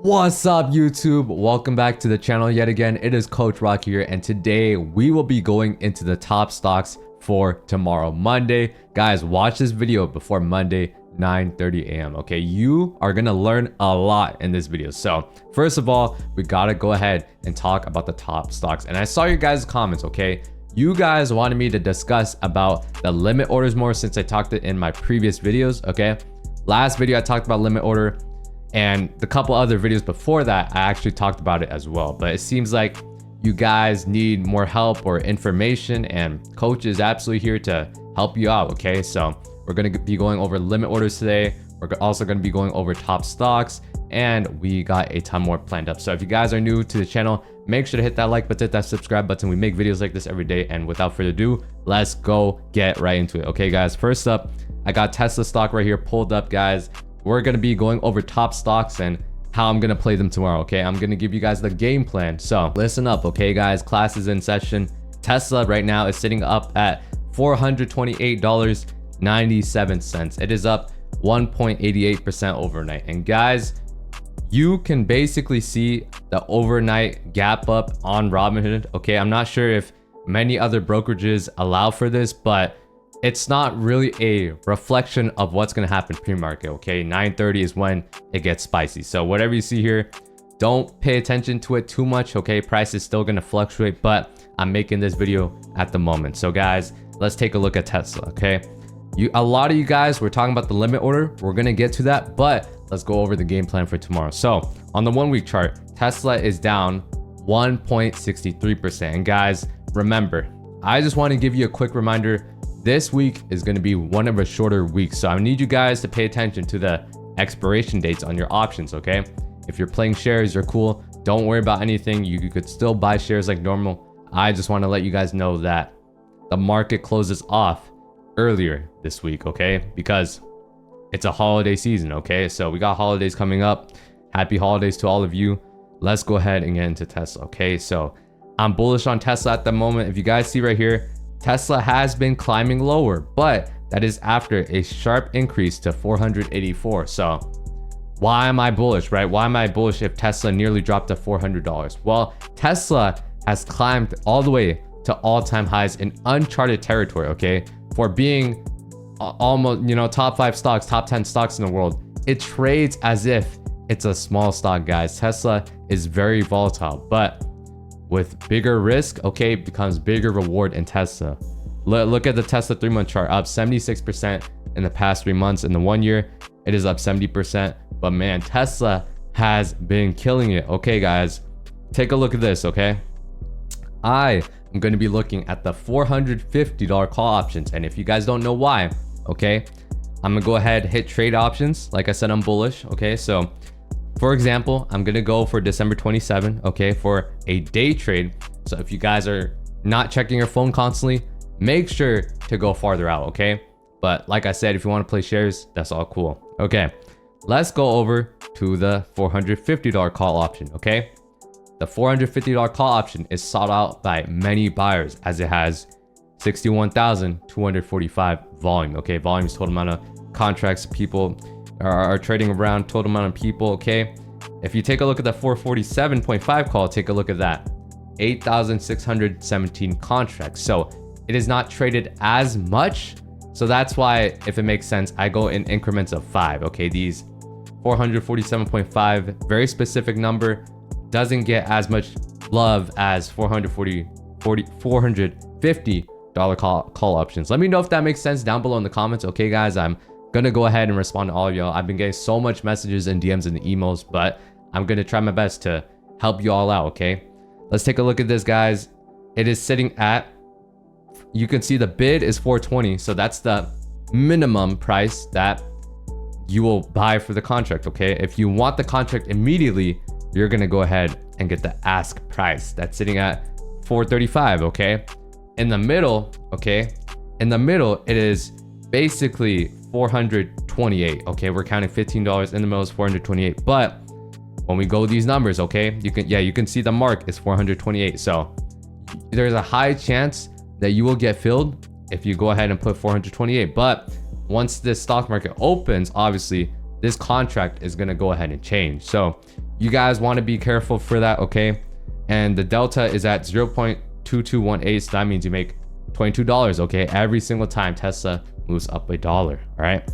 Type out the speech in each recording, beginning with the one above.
What's up, YouTube? Welcome back to the channel yet again. It is Coach Rock here, and today we will be going into the top stocks for tomorrow, Monday. Guys, watch this video before Monday, 9:30 a.m. Okay, you are gonna learn a lot in this video. So first of all, we gotta go ahead and talk about the top stocks. And I saw your guys' comments. Okay, you guys wanted me to discuss about the limit orders more since I talked it in my previous videos. Okay, last video I talked about limit order, and the couple other videos before that I actually talked about it as well. But it seems like you guys need more help or information, and Coach is absolutely here to help you out. Okay, so we're going to be going over limit orders today. We're also going to be going over top stocks, and we got a ton more planned up. So if you guys are new to the channel, make sure to hit that like button, hit that subscribe button. We make videos like this every day. And without further ado, let's go get right into it. Okay guys, first up, I got Tesla stock right here pulled up. Guys, we're going to be going over top stocks and how I'm going to play them tomorrow. Okay, I'm going to give you guys the game plan. So listen up. Okay guys, class is in session. Tesla right now is sitting up at $428.97. It is up 1.88% overnight. And guys, you can basically see the overnight gap up on Robinhood. Okay, I'm not sure if many other brokerages allow for this, but it's not really a reflection of what's going to happen pre-market. Okay, 9:30 is when it gets spicy. So whatever you see here, don't pay attention to it too much. Okay, price is still going to fluctuate, but I'm making this video at the moment. So guys, let's take a look at Tesla. Okay, a lot of you guys were talking about the limit order. We're going to get to that, but let's go over the game plan for tomorrow. So on the 1 week chart, Tesla is down 1.63%. And guys, remember, I just want to give you a quick reminder. This week is going to be one of a shorter weeks. So I need you guys to pay attention to the expiration dates on your options. Okay, if you're playing shares, you're cool. Don't worry about anything. You could still buy shares like normal. I just want to let you guys know that the market closes off earlier this week. Okay, because it's a holiday season. Okay, so we got holidays coming up. Happy holidays to all of you. Let's go ahead and get into Tesla. Okay, so I'm bullish on Tesla at the moment. If you guys see right here, Tesla has been climbing lower, but that is after a sharp increase to 484. So why am I bullish, right? Why am I bullish if Tesla nearly dropped to $400? Well, Tesla has climbed all the way to all-time highs in uncharted territory. Okay, for being almost, top 5 stocks, top 10 stocks in the world. It trades as if it's a small stock, guys. Tesla is very volatile, but with bigger risk, okay, becomes bigger reward in Tesla. Look at the Tesla 3-month chart, up 76% in the past 3 months. In the 1 year, it is up 70%. But man, Tesla has been killing it. Okay, guys, take a look at this. Okay, I am going to be looking at the $450 call options, and if you guys don't know why, okay, I'm gonna go ahead, hit trade options. Like I said, I'm bullish. Okay, so for example, I'm gonna go for December 27, okay, for a day trade. So if you guys are not checking your phone constantly, make sure to go farther out. Okay, but like I said, if you want to play shares, that's all cool. Okay, let's go over to the $450 call option. Okay, the $450 call option is sought out by many buyers as it has 61,245 volume. Okay, volume is total amount of contracts people are trading around, total amount of people. Okay, if you take a look at the 447.5 call, take a look at that, 8,617 contracts. So it is not traded as much. So that's why, if it makes sense, I go in increments of 5. Okay, these 447.5, very specific number, doesn't get as much love as $450 call options. Let me know if that makes sense down below in the comments. Okay guys, I'm gonna go ahead and respond to all of y'all. I've been getting so much messages and DMs and emails, but I'm gonna try my best to help you all out. Okay, let's take a look at this, guys. It is sitting at, you can see the bid is 420, so that's the minimum price that you will buy for the contract. Okay, if you want the contract immediately, you're gonna go ahead and get the ask price. That's sitting at 435. Okay, in the middle, okay, in the middle, it is basically 428. Okay, we're counting $15 in the middle is 428. But when we go these numbers, okay, you can see the mark is 428. So there's a high chance that you will get filled if you go ahead and put 428. But once this stock market opens, obviously this contract is going to go ahead and change. So you guys want to be careful for that, okay? And the delta is at 0.2218, so that means you make $22, okay? Every single time Tesla moves up $1, all right?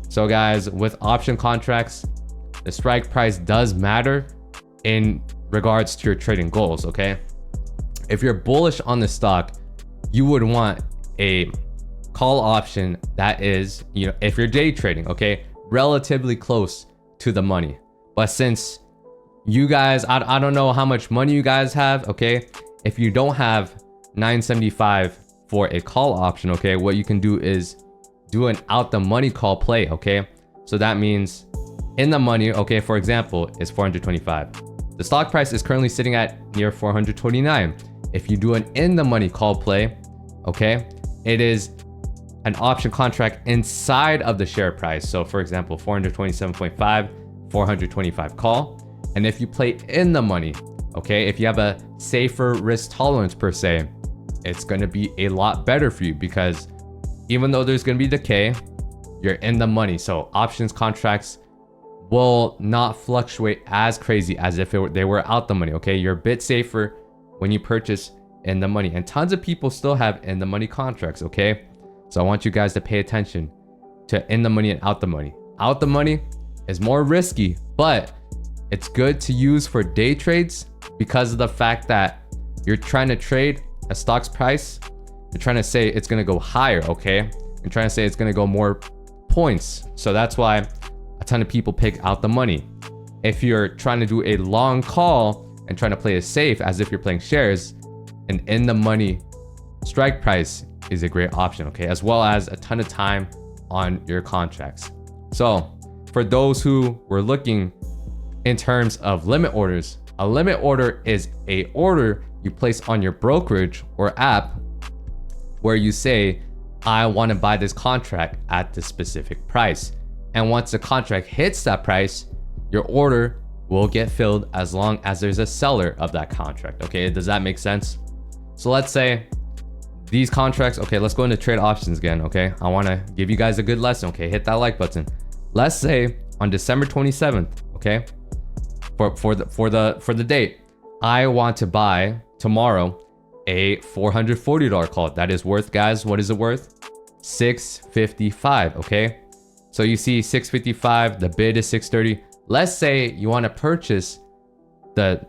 So guys, with option contracts, the strike price does matter in regards to your trading goals, okay? If you're bullish on the stock, you would want a call option that is, you know, if you're day trading, okay, relatively close to the money. But since you guys, I don't know how much money you guys have, okay? If you don't have 975 for a call option, okay, what you can do is do an out the money call play, okay? So that means in the money, okay, for example, is 425. The stock price is currently sitting at near 429. If you do an in the money call play, okay, it is an option contract inside of the share price. So for example, 427.5, 425 call. And if you play in the money, okay, if you have a safer risk tolerance per se, it's going to be a lot better for you, because even though there's going to be decay, you're in the money. So options contracts will not fluctuate as crazy as if they were out the money, okay? You're a bit safer when you purchase in the money, and tons of people still have in the money contracts, okay? So I want you guys to pay attention to in the money and out the money. Out the money is more risky, but it's good to use for day trades because of the fact that you're trying to trade a stock's price. You're trying to say it's going to go higher, okay? You're trying to say it's going to go more points. So that's why a ton of people pick out the money. If you're trying to do a long call and trying to play it safe as if you're playing shares, an in the money strike price is a great option, okay? As well as a ton of time on your contracts. So for those who were looking in terms of limit orders, a limit order is a order you place on your brokerage or app where you say, I want to buy this contract at the specific price. And once the contract hits that price, your order will get filled as long as there's a seller of that contract. Okay, does that make sense? So let's say these contracts, okay, let's go into trade options again, okay? I want to give you guys a good lesson, okay? Hit that like button. Let's say on December 27th, okay? For the date, I want to buy tomorrow a $440 call. That is worth, guys, what is it worth? $655, okay? So you see $655, the bid is $630. Let's say you want to purchase the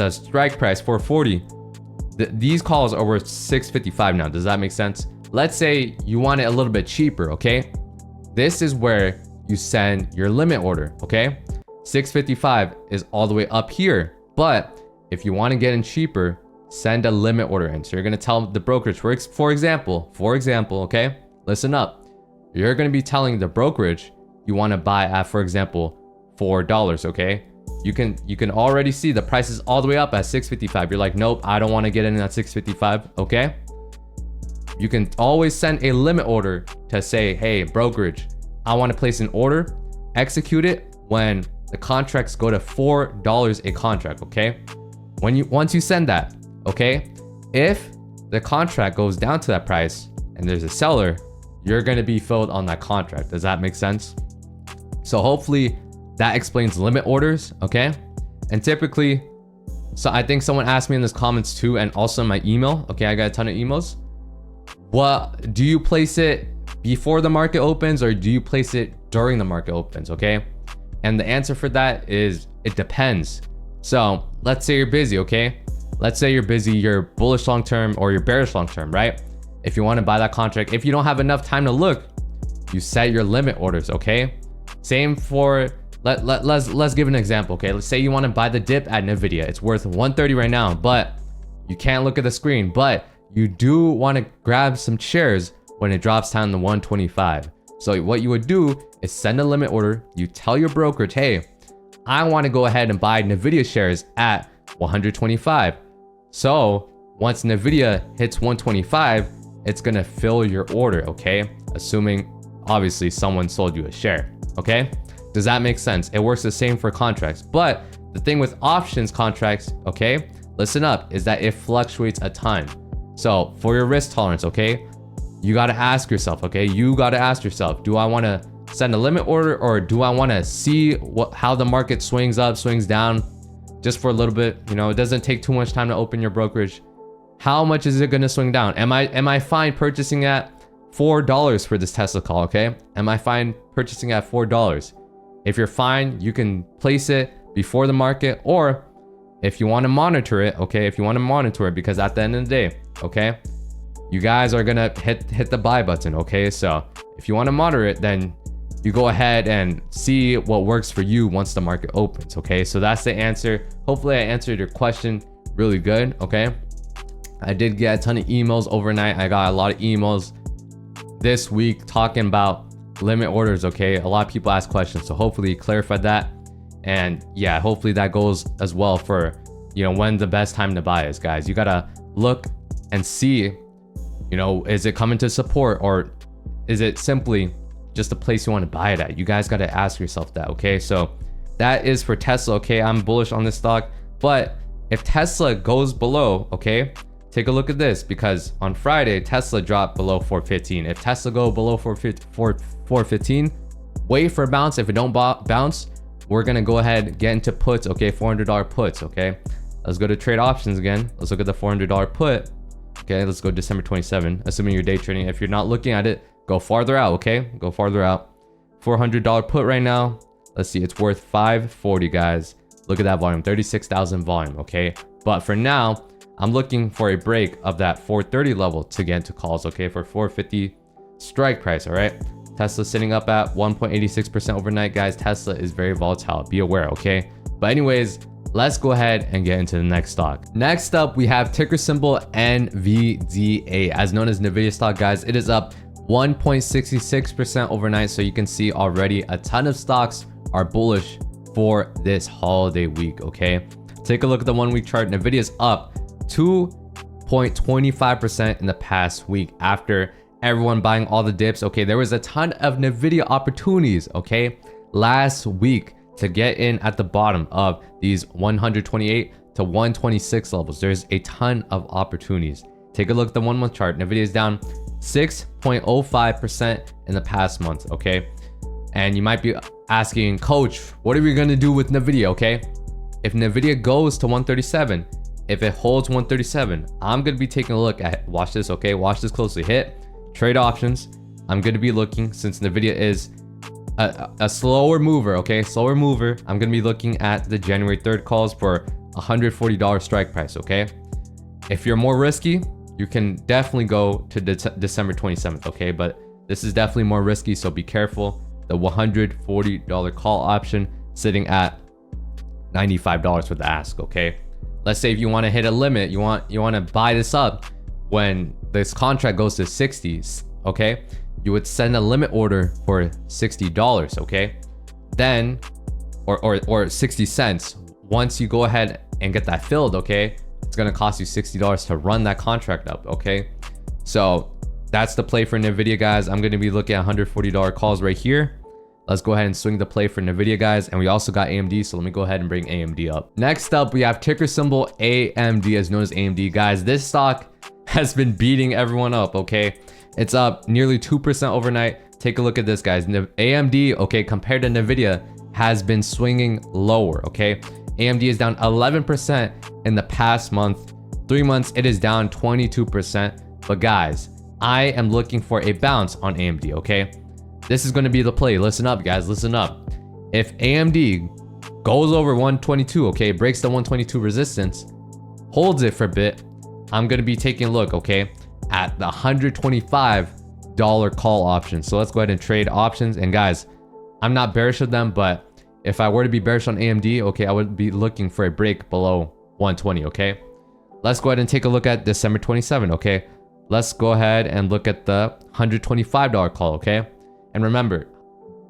strike price $440. These calls are worth $655 now. Does that make sense? Let's say you want it a little bit cheaper, okay? This is where you send your limit order, okay? $655 is all the way up here, but if you want to get in cheaper, send a limit order in. So you're going to tell the brokerage, for example, okay? Listen up. You're going to be telling the brokerage you want to buy at, for example, $4, okay? You can already see the price is all the way up at $655. You're like, nope, I don't want to get in at $655, okay? You can always send a limit order to say, hey, brokerage, I want to place an order, execute it when the contracts go to $4 a contract, okay? Once you send that, okay? If the contract goes down to that price and there's a seller, you're going to be filled on that contract. Does that make sense? So hopefully that explains limit orders, okay? And typically, so I think someone asked me in the comments too, and also in my email, okay? I got a ton of emails. What do you place it before the market opens, or do you place it during the market opens, okay? And the answer for that is it depends. So let's say you're busy, okay? Let's say you're busy, you're bullish long term or you're bearish long term, right? If you want to buy that contract, if you don't have enough time to look, you set your limit orders, okay? Same for, let's give an example, okay? Let's say you want to buy the dip at Nvidia. It's worth 130 right now, but you can't look at the screen, but you do want to grab some shares when it drops down to 125. So what you would do is send a limit order. You tell your brokerage, hey, I want to go ahead and buy Nvidia shares at 125. So once Nvidia hits 125, it's going to fill your order, okay? Assuming obviously someone sold you a share, okay? Does that make sense? It works the same for contracts. But the thing with options contracts, okay, listen up, is that it fluctuates a ton. So for your risk tolerance, okay, you got to ask yourself, okay, do I want to send a limit order, or do I want to see how the market swings up, swings down just for a little bit? You know, it doesn't take too much time to open your brokerage. How much is it going to swing down? Am I fine purchasing at $4 for this Tesla call? Okay, am I fine purchasing at $4? If you're fine, you can place it before the market, or if you want to monitor it, okay, if you want to monitor it, because at the end of the day, okay, you guys are gonna hit the buy button, okay? So if you want to monitor it, then you go ahead and see what works for you once the market opens, okay? So that's the answer. Hopefully I answered your question really good, okay? I did get a ton of emails overnight. I got a lot of emails this week talking about limit orders, okay? A lot of people ask questions, so hopefully you clarified that. And yeah, hopefully that goes as well for, you know, when the best time to buy is, guys. You gotta look and see, you know, is it coming to support, or is it simply just a place you want to buy it at? You guys gotta ask yourself that, okay? So that is for Tesla, okay? I'm bullish on this stock, but if Tesla goes below, okay, take a look at this, because on Friday Tesla dropped below 415. If Tesla go below 415, wait for a bounce. If it don't bounce, we're gonna go ahead and get into puts, okay? $400 puts, okay? Let's go to trade options again. Let's look at the $400 put. Okay, let's go December 27, assuming you're day trading. If you're not looking at it, go farther out, okay? Go farther out. $400 put right now. Let's see, it's worth $540, guys. Look at that volume, 36,000 volume, okay? But for now, I'm looking for a break of that 430 level to get into calls, okay? For 450 strike price, all right? Tesla sitting up at 1.86% overnight, guys. Tesla is very volatile. Be aware, okay? But anyways, let's go ahead and get into the next stock. Next up, we have ticker symbol NVDA, as known as Nvidia stock, guys. It is up 1.66% overnight. So you can see already a ton of stocks are bullish for this holiday week, okay? Take a look at the 1 week chart. Nvidia is up 2.25% in the past week after everyone buying all the dips, okay? There was a ton of Nvidia opportunities, okay, last week to get in at the bottom of these 128 to 126 levels. There's a ton of opportunities. Take a look at the 1 month chart. Nvidia is down 6.05% in the past month, okay? And you might be asking, coach, what are we gonna do with Nvidia, okay? If Nvidia goes to 137, if it holds 137, I'm gonna be taking a look at, watch this, okay? Watch this closely. Hit trade options. I'm going to be looking, since Nvidia is a slower mover, okay? Slower mover. I'm going to be looking at the January 3rd calls for $140 strike price, okay? If you're more risky, you can definitely go to December 27th, okay? But this is definitely more risky, so be careful. The $140 call option sitting at $95 for the ask, okay? Let's say if you want to hit a limit, you want to buy this up when this contract goes to 60s, okay? You would send a limit order for $60, okay? Then, or 60 cents. Once you go ahead and get that filled, okay? It's gonna cost you $60 to run that contract up, okay? So that's the play for Nvidia, guys. I'm gonna be looking at $140 calls right here. Let's go ahead and swing the play for Nvidia, guys. And we also got AMD, so let me go ahead and bring AMD up. Next up, we have ticker symbol AMD, as known as AMD, guys. This stock has been beating everyone up, okay? It's up nearly 2% overnight. Take a look at this, guys. AMD, okay, compared to Nvidia, has been swinging lower, okay? AMD is down 11% in the past month. 3 months, it is down 22%. But guys, I am looking for a bounce on AMD, okay? This is going to be the play. Listen up, guys, listen up. If AMD goes over 122, okay, breaks the 122 resistance, holds it for a bit, I'm going to be taking a look, okay, at the $125 call option. So let's go ahead and trade options. And guys, I'm not bearish of them, but if I were to be bearish on AMD, okay, I would be looking for a break below 120, okay? Let's go ahead and take a look at December 27, okay? Let's go ahead and look at the $125 call, okay? And remember,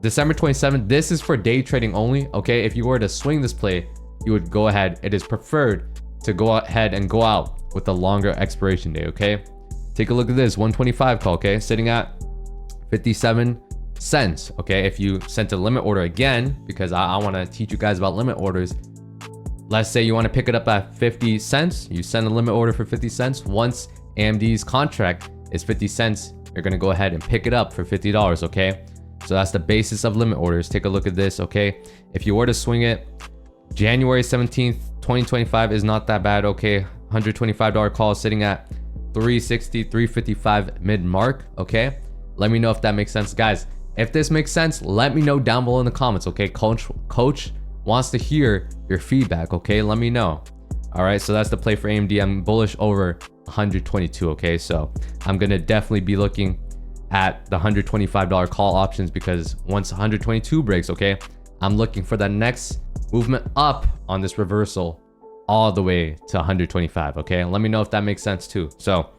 December 27th, this is for day trading only, okay? If you were to swing this play, you would go ahead. It is preferred to go ahead and go out with a longer expiration date, okay? Take a look at this 125 call, okay? Sitting at 57 cents, okay? If you sent a limit order again, because I want to teach you guys about limit orders. Let's say you want to pick it up at 50 cents. You send a limit order for 50 cents. Once AMD's contract is 50 cents, you're going to go ahead and pick it up for $50, okay? So that's the basis of limit orders. Take a look at this, okay? If you were to swing it, January 17th, 2025 is not that bad, okay? $125 call sitting at 360, 355 mid mark, okay? Let me know if that makes sense, guys. If this makes sense, let me know down below in the comments, okay? Coach wants to hear your feedback, okay? Let me know. All right, so that's the play for AMD. I'm bullish over 122, okay? So I'm gonna definitely be looking at the $125 call options, because once 122 breaks, okay, I'm looking for that next movement up on this reversal all the way to 125, okay? Let me know if that makes sense too. So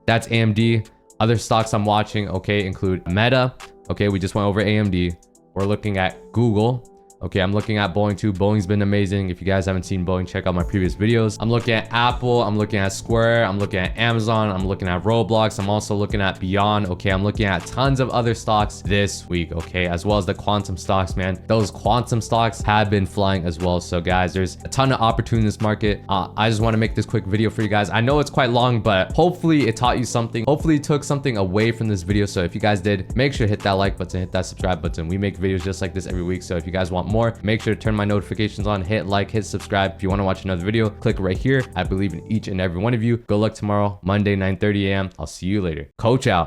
that's AMD. Other stocks I'm watching, okay, include Meta. Okay, we just went over AMD. We're looking at Google. Okay, I'm looking at Boeing too. Boeing's been amazing. If you guys haven't seen Boeing, check out my previous videos. I'm looking at Apple. I'm looking at Square. I'm looking at Amazon. I'm looking at Roblox. I'm also looking at Beyond. Okay, I'm looking at tons of other stocks this week, okay, as well as the quantum stocks, man. Those quantum stocks have been flying as well. So guys, there's a ton of opportunity in this market. I just want to make this quick video for you guys. I know it's quite long, but hopefully it taught you something. Hopefully it took something away from this video. So if you guys did, make sure to hit that like button, hit that subscribe button. We make videos just like this every week. So if you guys want more, make sure to turn my notifications on, hit like, hit subscribe. If you want to watch another video, click right here. I believe in each and every one of you. Good luck tomorrow, Monday, 9:30 a.m. I'll see you later. Coach out.